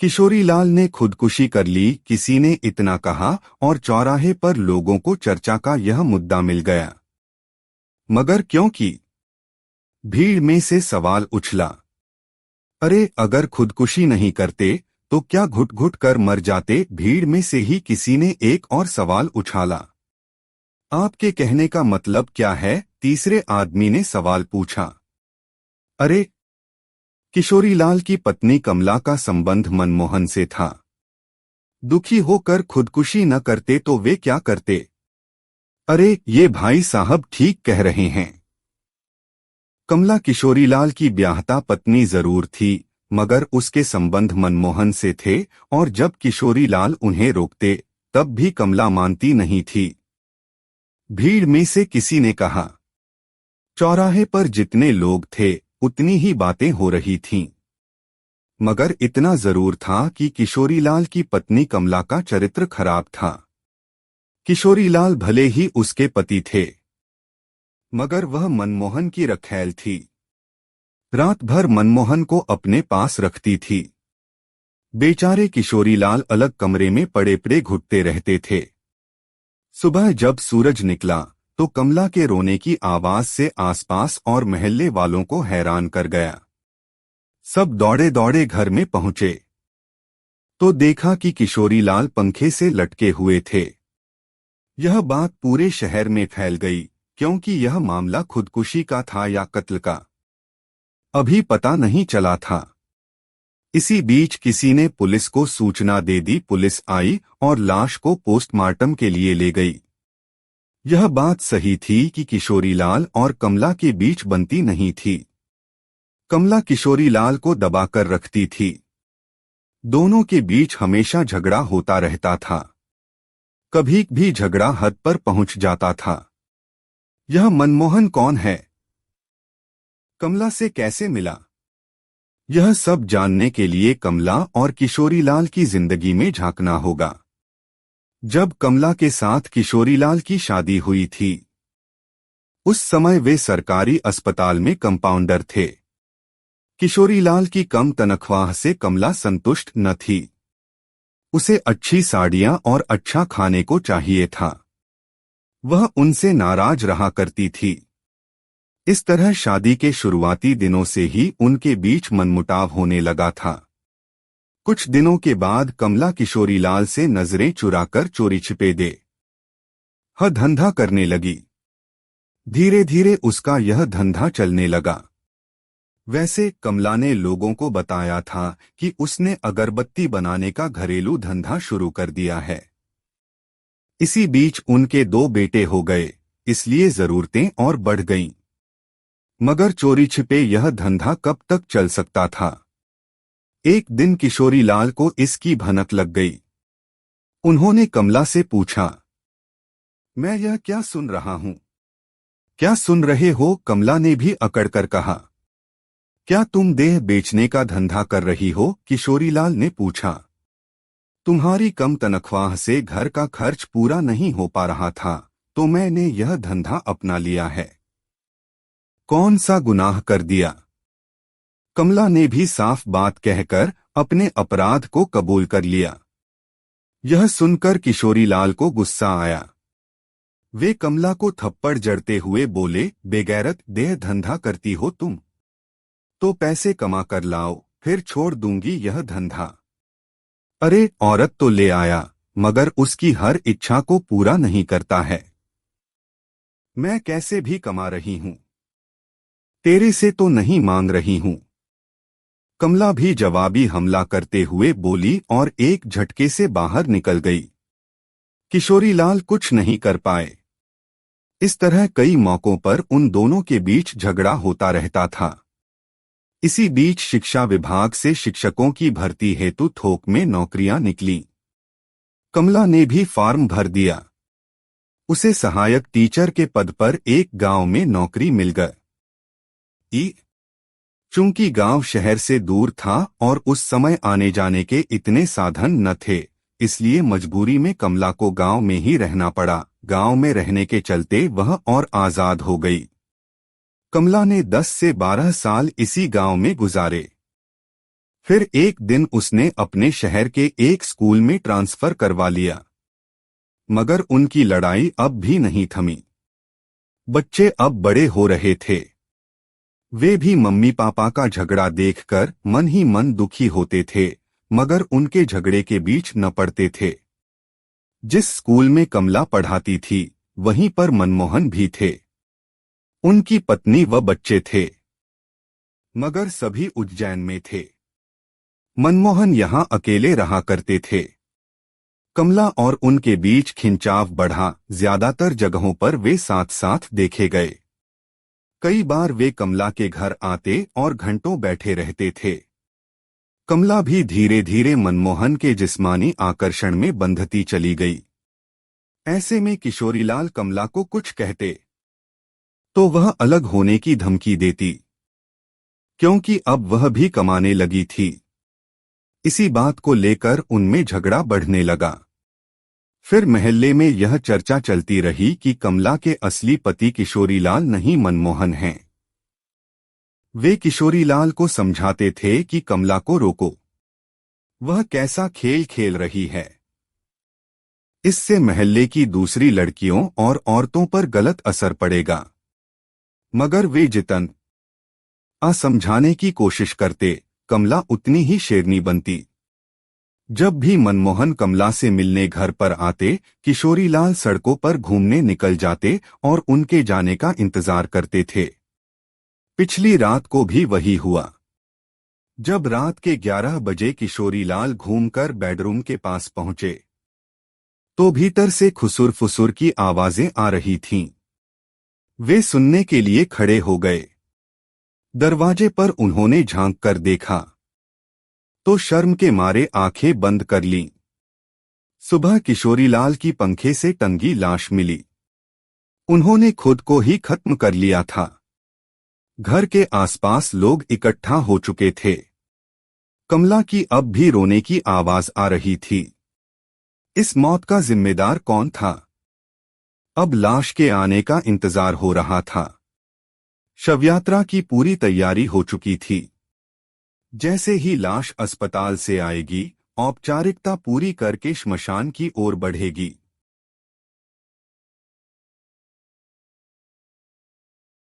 किशोरीलाल ने खुदकुशी कर ली, किसी ने इतना कहा और चौराहे पर लोगों को चर्चा का यह मुद्दा मिल गया। मगर क्यों की? भीड़ में से सवाल उछला। अरे, अगर खुदकुशी नहीं करते तो क्या घुट घुट कर मर जाते? भीड़ में से ही किसी ने एक और सवाल उछाला। आपके कहने का मतलब क्या है? तीसरे आदमी ने सवाल पूछा। अरे, किशोरीलाल की पत्नी कमला का संबंध मनमोहन से था। दुखी होकर खुदकुशी न करते तो वे क्या करते? अरे, ये भाई साहब ठीक कह रहे हैं। कमला किशोरीलाल की ब्याहता पत्नी जरूर थी, मगर उसके संबंध मनमोहन से थे और जब किशोरीलाल उन्हें रोकते तब भी कमला मानती नहीं थी। भीड़ में से किसी ने कहा। चौराहे पर जितने लोग थे उतनी ही बातें हो रही थीं। मगर इतना जरूर था कि किशोरीलाल की पत्नी कमला का चरित्र खराब था। किशोरीलाल भले ही उसके पति थे, मगर वह मनमोहन की रखैल थी। रात भर मनमोहन को अपने पास रखती थी। बेचारे किशोरीलाल अलग कमरे में पड़े पड़े घुटते रहते थे। सुबह जब सूरज निकला तो कमला के रोने की आवाज से आसपास और मोहल्ले वालों को हैरान कर गया। सब दौड़े दौड़े घर में पहुंचे तो देखा कि किशोरीलाल पंखे से लटके हुए थे। यह बात पूरे शहर में फैल गई, क्योंकि यह मामला खुदकुशी का था या कत्ल का, अभी पता नहीं चला था। इसी बीच किसी ने पुलिस को सूचना दे दी। पुलिस आई और लाश को पोस्टमार्टम के लिए ले गई। यह बात सही थी कि किशोरीलाल और कमला के बीच बनती नहीं थी। कमला किशोरीलाल को दबाकर रखती थी। दोनों के बीच हमेशा झगड़ा होता रहता था। कभी भी झगड़ा हद पर पहुंच जाता था। यह मनमोहन कौन है? कमला से कैसे मिला? यह सब जानने के लिए कमला और किशोरीलाल की जिंदगी में झांकना होगा। जब कमला के साथ किशोरीलाल की शादी हुई थी, उस समय वे सरकारी अस्पताल में कंपाउंडर थे। किशोरीलाल की कम तनख्वाह से कमला संतुष्ट न थी। उसे अच्छी साड़ियां और अच्छा खाने को चाहिए था। वह उनसे नाराज रहा करती थी। इस तरह शादी के शुरुआती दिनों से ही उनके बीच मनमुटाव होने लगा था। कुछ दिनों के बाद कमला किशोरीलाल से नजरें चुराकर चोरी छिपे दे धंधा करने लगी। धीरे धीरे उसका यह धंधा चलने लगा। वैसे कमला ने लोगों को बताया था कि उसने अगरबत्ती बनाने का घरेलू धंधा शुरू कर दिया है। इसी बीच उनके 2 बेटे हो गए, इसलिए जरूरतें और बढ़ गईं। मगर चोरी छिपे यह धंधा कब तक चल सकता था? एक दिन किशोरीलाल को इसकी भनक लग गई। उन्होंने कमला से पूछा, मैं यह क्या सुन रहा हूं? क्या सुन रहे हो? कमला ने भी अकड़कर कहा। क्या तुम देह बेचने का धंधा कर रही हो? किशोरीलाल ने पूछा। तुम्हारी कम तनख्वाह से घर का खर्च पूरा नहीं हो पा रहा था, तो मैंने यह धंधा अपना लिया है। कौन सा गुनाह कर दिया? कमला ने भी साफ बात कहकर अपने अपराध को कबूल कर लिया। यह सुनकर किशोरीलाल को गुस्सा आया। वे कमला को थप्पड़ जड़ते हुए बोले, बेगैरत, देह धंधा करती हो तुम? तो पैसे कमा कर लाओ, फिर छोड़ दूंगी यह धंधा। अरे, औरत तो ले आया, मगर उसकी हर इच्छा को पूरा नहीं करता है। मैं कैसे भी कमा रही हूं, तेरे से तो नहीं मांग रही हूं। कमला भी जवाबी हमला करते हुए बोली और एक झटके से बाहर निकल गई। किशोरीलाल कुछ नहीं कर पाए। इस तरह कई मौकों पर उन दोनों के बीच झगड़ा होता रहता था। इसी बीच शिक्षा विभाग से शिक्षकों की भर्ती हेतु थोक में नौकरियां निकलीं। कमला ने भी फॉर्म भर दिया। उसे सहायक टीचर के पद पर एक गांव में नौकरी मिल गई। चूंकि गांव शहर से दूर था और उस समय आने जाने के इतने साधन न थे, इसलिए मजबूरी में कमला को गांव में ही रहना पड़ा। गांव में रहने के चलते वह और आजाद हो गई। कमला ने 10 से 12 साल इसी गांव में गुजारे। फिर एक दिन उसने अपने शहर के एक स्कूल में ट्रांसफर करवा लिया, मगर उनकी लड़ाई अब भी नहीं थमी। बच्चे अब बड़े हो रहे थे। वे भी मम्मी पापा का झगड़ा देखकर मन ही मन दुखी होते थे, मगर उनके झगड़े के बीच न पड़ते थे। जिस स्कूल में कमला पढ़ाती थी वहीं पर मनमोहन भी थे। उनकी पत्नी व बच्चे थे, मगर सभी उज्जैन में थे। मनमोहन यहाँ अकेले रहा करते थे। कमला और उनके बीच खिंचाव बढ़ा। ज्यादातर जगहों पर वे साथ साथ देखे गए। कई बार वे कमला के घर आते और घंटों बैठे रहते थे। कमला भी धीरे धीरे मनमोहन के जिस्मानी आकर्षण में बंधती चली गई। ऐसे में किशोरीलाल कमला को कुछ कहते तो वह अलग होने की धमकी देती, क्योंकि अब वह भी कमाने लगी थी। इसी बात को लेकर उनमें झगड़ा बढ़ने लगा। फिर मोहल्ले में यह चर्चा चलती रही कि कमला के असली पति किशोरीलाल नहीं मनमोहन हैं। वे किशोरीलाल को समझाते थे कि कमला को रोको, वह कैसा खेल खेल रही है। इससे मोहल्ले की दूसरी लड़कियों और औरतों पर गलत असर पड़ेगा। मगर वे जितना समझाने की कोशिश करते, कमला उतनी ही शेरनी बनती। जब भी मनमोहन कमला से मिलने घर पर आते, किशोरीलाल सड़कों पर घूमने निकल जाते और उनके जाने का इंतजार करते थे। पिछली रात को भी वही हुआ। जब रात के 11 बजे किशोरीलाल घूमकर बेडरूम के पास पहुंचे, तो भीतर से खुसुर फुसुर की आवाजें आ रही थीं। वे सुनने के लिए खड़े हो गए। दरवाजे पर उन्होंने झांक कर देखा तो शर्म के मारे आंखें बंद कर लीं। सुबह किशोरीलाल की पंखे से टंगी लाश मिली। उन्होंने खुद को ही खत्म कर लिया था। घर के आसपास लोग इकट्ठा हो चुके थे। कमला की अब भी रोने की आवाज आ रही थी। इस मौत का जिम्मेदार कौन था? अब लाश के आने का इंतजार हो रहा था। शवयात्रा की पूरी तैयारी हो चुकी थी। जैसे ही लाश अस्पताल से आएगी, औपचारिकता पूरी करके श्मशान की ओर बढ़ेगी।